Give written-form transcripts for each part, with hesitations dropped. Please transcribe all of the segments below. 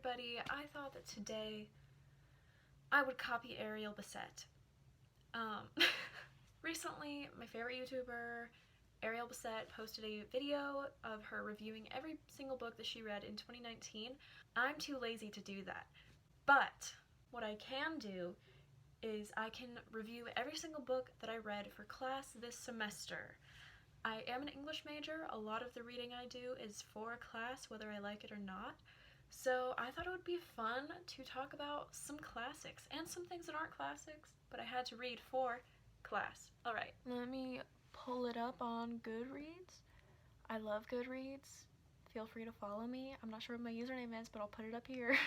everybody. I thought that today I would copy Ariel Bissett. Recently, my favorite YouTuber, Ariel Bissett, posted a video of her reviewing every single book that she read in 2019. I'm too lazy to do that. But what I can do is I can review every single book that I read for class this semester. I am an English major. A lot of the reading I do is for class, whether I like it or not. So I thought it would be fun to talk about some classics and some things that aren't classics, but I had to read for class. Alright, let me pull it up on Goodreads. I love Goodreads. Feel free to follow me. I'm not sure what my username is, but I'll put it up here.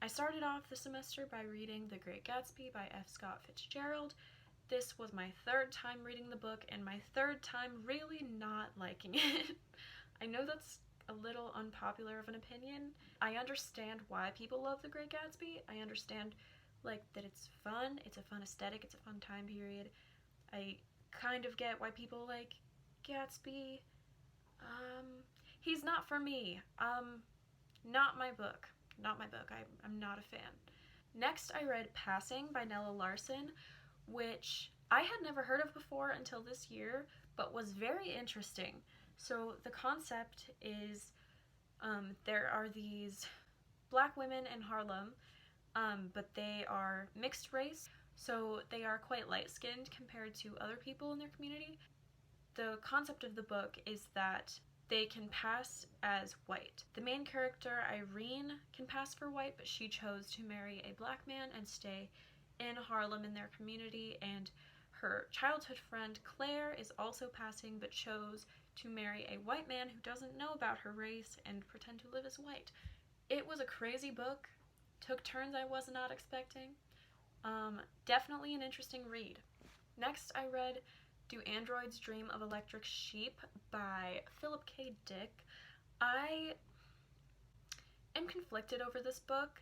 I started off the semester by reading The Great Gatsby by F. Scott Fitzgerald. This was my third time reading the book and my third time really not liking it. I know that's a little unpopular of an opinion. I understand why people love The Great Gatsby. I understand that it's fun, it's a fun aesthetic, it's a fun time period. I kind of get why people like Gatsby. He's not for me. Not my book. Not my book. I'm not a fan. Next, I read Passing by Nella Larson, which I had never heard of before until this year, but was very interesting. So the concept is there are these black women in Harlem, but they are mixed race, so they are quite light-skinned compared to other people in their community. The concept of the book is that they can pass as white. The main character, Irene, can pass for white, but she chose to marry a black man and stay in Harlem in their community, and her childhood friend Claire is also passing but chose to marry a white man who doesn't know about her race and pretend to live as white. It was a crazy book, took turns I was not expecting. Definitely an interesting read. Next, I read Do Androids Dream of Electric Sheep by Philip K. Dick. I am conflicted over this book.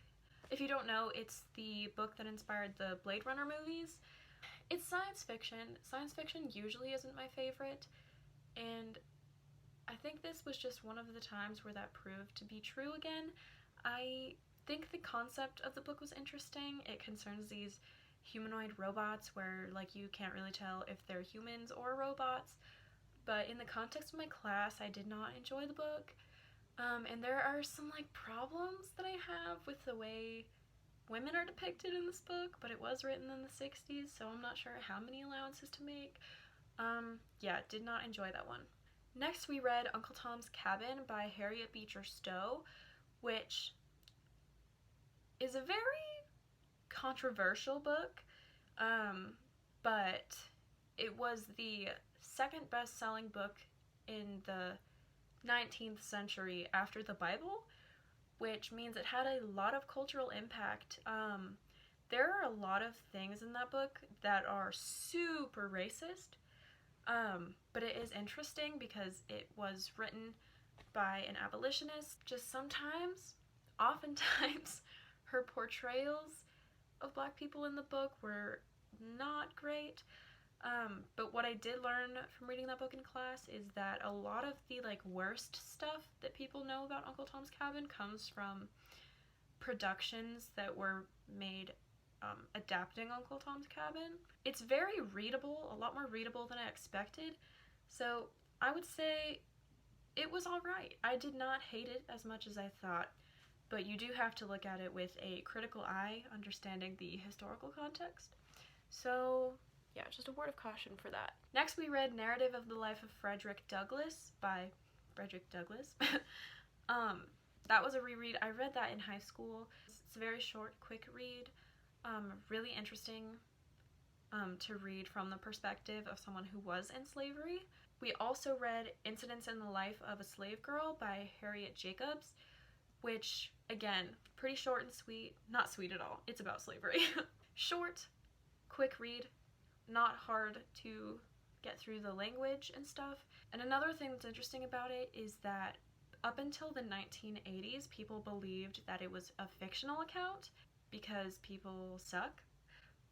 If you don't know, it's the book that inspired the Blade Runner movies. It's science fiction. Science fiction usually isn't my favorite, and I think this was just one of the times where that proved to be true again. I think the concept of the book was interesting. It concerns these humanoid robots where you can't really tell if they're humans or robots, but in the context of my class I did not enjoy the book. And there are some problems that I have with the way women are depicted in this book, but it was written in the 60s, so I'm not sure how many allowances to make. Yeah, did not enjoy that one. Next, we read Uncle Tom's Cabin by Harriet Beecher Stowe, which is a very controversial book, but it was the second best-selling book in the 19th century after the Bible, which means it had a lot of cultural impact. There are a lot of things in that book that are super racist, but it is interesting because it was written by an abolitionist. Just oftentimes, her portrayals of black people in the book were not great. But what I did learn from reading that book in class is that a lot of the worst stuff that people know about Uncle Tom's Cabin comes from productions that were made adapting Uncle Tom's Cabin. It's very readable, a lot more readable than I expected, so I would say it was alright. I did not hate it as much as I thought, but you do have to look at it with a critical eye, understanding the historical context. So yeah, just a word of caution for that. Next, we read Narrative of the Life of Frederick Douglass by Frederick Douglass. That was a reread. I read that in high school. It's a very short, quick read. Really interesting to read from the perspective of someone who was in slavery. We also read Incidents in the Life of a Slave Girl by Harriet Jacobs, which, again, pretty short and sweet. Not sweet at all. It's about slavery. Short, quick read, not hard to get through the language and stuff. And another thing that's interesting about it is that up until the 1980s, people believed that it was a fictional account because people suck,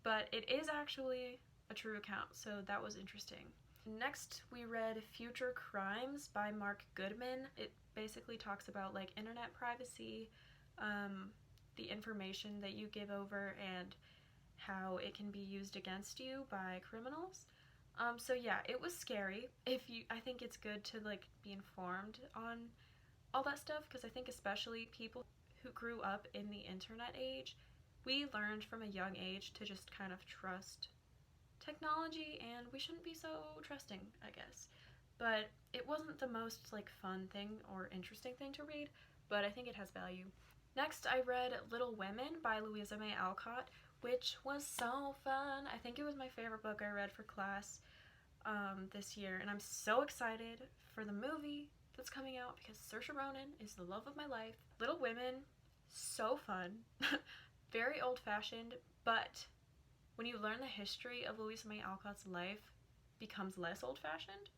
but it is actually a true account, so that was interesting. Next, we read Future Crimes by Mark Goodman. It basically talks about internet privacy, the information that you give over and how it can be used against you by criminals. So yeah, it was scary. I think it's good to like be informed on all that stuff, because I think especially people who grew up in the internet age, we learned from a young age to just kind of trust technology, and we shouldn't be so trusting, I guess. But it wasn't the most like fun thing or interesting thing to read, but I think it has value. Next, I read Little Women by Louisa May Alcott, which was so fun. I think it was my favorite book I read for class this year, and I'm so excited for the movie that's coming out because Saoirse Ronan is the love of my life. Little Women, so fun, very old-fashioned, but when you learn the history of Louisa May Alcott's life, becomes less old-fashioned.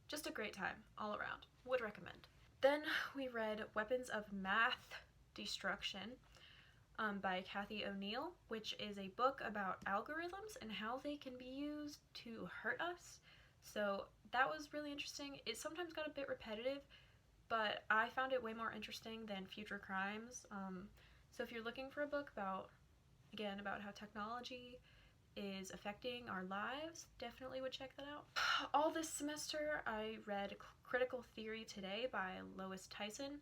Just a great time all around. Would recommend. Then we read Weapons of Math Destruction by Kathy O'Neill, which is a book about algorithms and how they can be used to hurt us. So that was really interesting. It sometimes got a bit repetitive, but I found it way more interesting than Future Crimes. So if you're looking for a book about how technology is affecting our lives, definitely would check that out. All this semester, I read Critical Theory Today by Lois Tyson,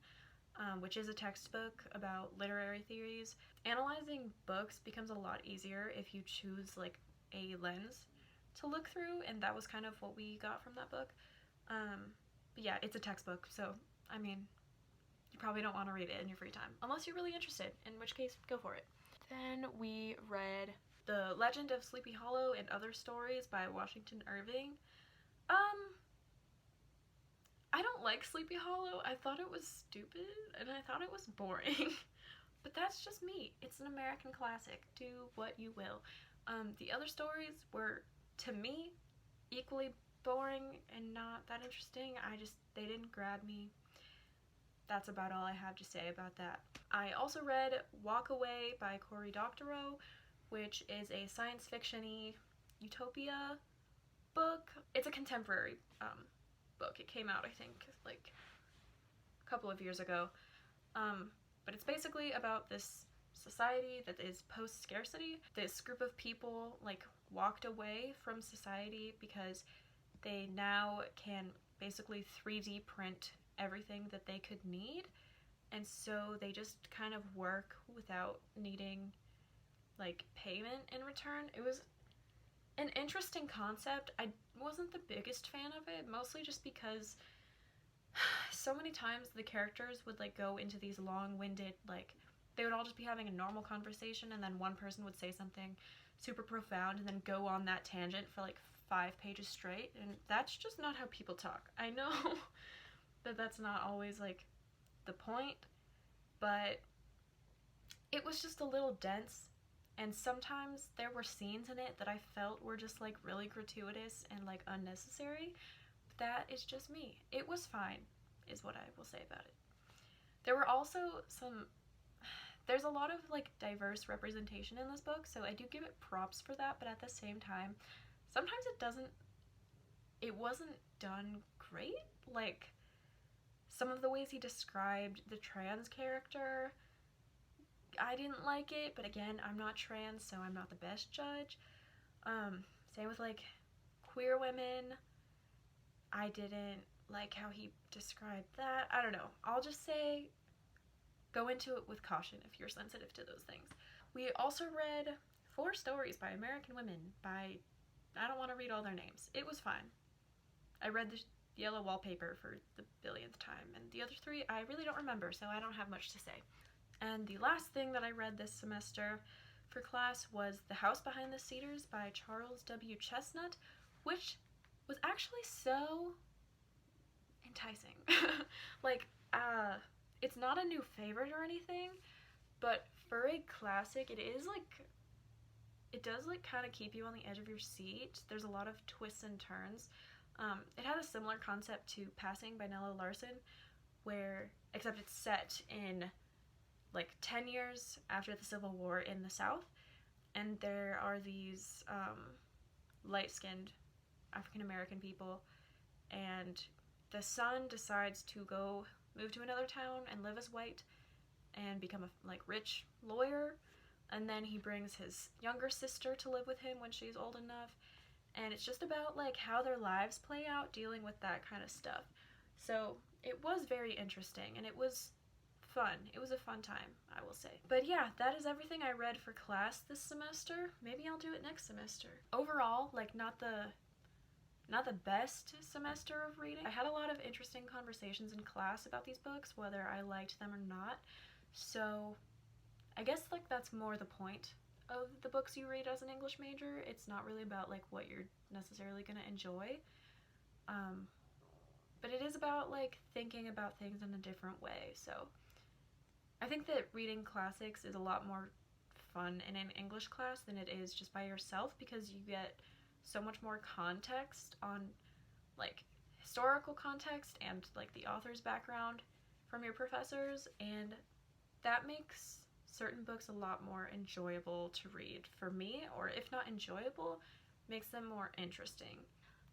which is a textbook about literary theories. Analyzing books becomes a lot easier if you choose like a lens to look through, and that was kind of what we got from that book. But yeah, it's a textbook, so I mean, you probably don't want to read it in your free time, unless you're really interested, in which case, go for it. Then we read The Legend of Sleepy Hollow and Other Stories by Washington Irving. I don't like Sleepy Hollow. I thought it was stupid, and I thought it was boring. But that's just me. It's an American classic. Do what you will. The other stories were, to me, equally boring and not that interesting. They didn't grab me. That's about all I have to say about that. I also read Walk Away by Cory Doctorow, which is a science fiction-y utopia book. It's a contemporary book. It came out, I think, like a couple of years ago. But it's basically about this society that is post-scarcity. This group of people like walked away from society because they now can basically 3D print everything that they could need, and so they just kind of work without needing like payment in return. It was an interesting concept. I wasn't the biggest fan of it, mostly just because so many times the characters would like go into these long-winded, like they would all just be having a normal conversation, and then one person would say something super profound and then go on that tangent for like 5 pages straight, and that's just not how people talk. I know that that's not always like the point, but it was just a little dense, and sometimes there were scenes in it that I felt were just like really gratuitous and like unnecessary. But that is just me. It was fine, is what I will say about it. There were also there's a lot of like diverse representation in this book, so I do give it props for that, but at the same time, sometimes it wasn't done great. Like, some of the ways he described the trans character, I didn't like it, but again, I'm not trans, so I'm not the best judge. Same with like queer women. I didn't like how he described that. I don't know. I'll just say go into it with caution if you're sensitive to those things. We also read 4 Stories by American Women by, I don't want to read all their names. It was fine. I read the Yellow Wallpaper for the billionth time, and the other 3 I really don't remember, so I don't have much to say. And the last thing that I read this semester for class was The House Behind the Cedars by Charles W. Chestnut, which was actually so enticing. Like, it's not a new favorite or anything, but for a classic, it does like kind of keep you on the edge of your seat. There's a lot of twists and turns. It had a similar concept to Passing by Nella Larson, except it's set in like 10 years after the Civil War in the South, and there are these light-skinned African-American people, and the son decides to go move to another town and live as white, and become a like rich lawyer, and then he brings his younger sister to live with him when she's old enough, and it's just about like how their lives play out dealing with that kind of stuff. So it was very interesting, and it was fun. It was a fun time, I will say. But yeah, that is everything I read for class this semester. Maybe I'll do it next semester. Overall, like not the best semester of reading. I had a lot of interesting conversations in class about these books, whether I liked them or not. So I guess like that's more the point of the books you read as an English major. It's not really about like what you're necessarily going to enjoy. But it is about like thinking about things in a different way. So I think that reading classics is a lot more fun in an English class than it is just by yourself, because you get so much more context on like historical context and like the author's background from your professors, and that makes certain books a lot more enjoyable to read for me, or if not enjoyable, makes them more interesting.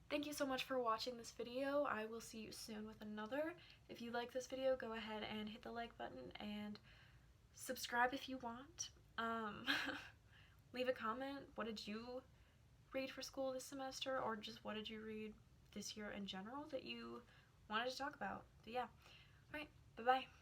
Thank you so much for watching this video. I will see you soon with another. If you like this video, go ahead and hit the like button and subscribe if you want. Leave a comment. What did you read for school this semester, or just what did you read this year in general that you wanted to talk about? But yeah. Alright, bye-bye.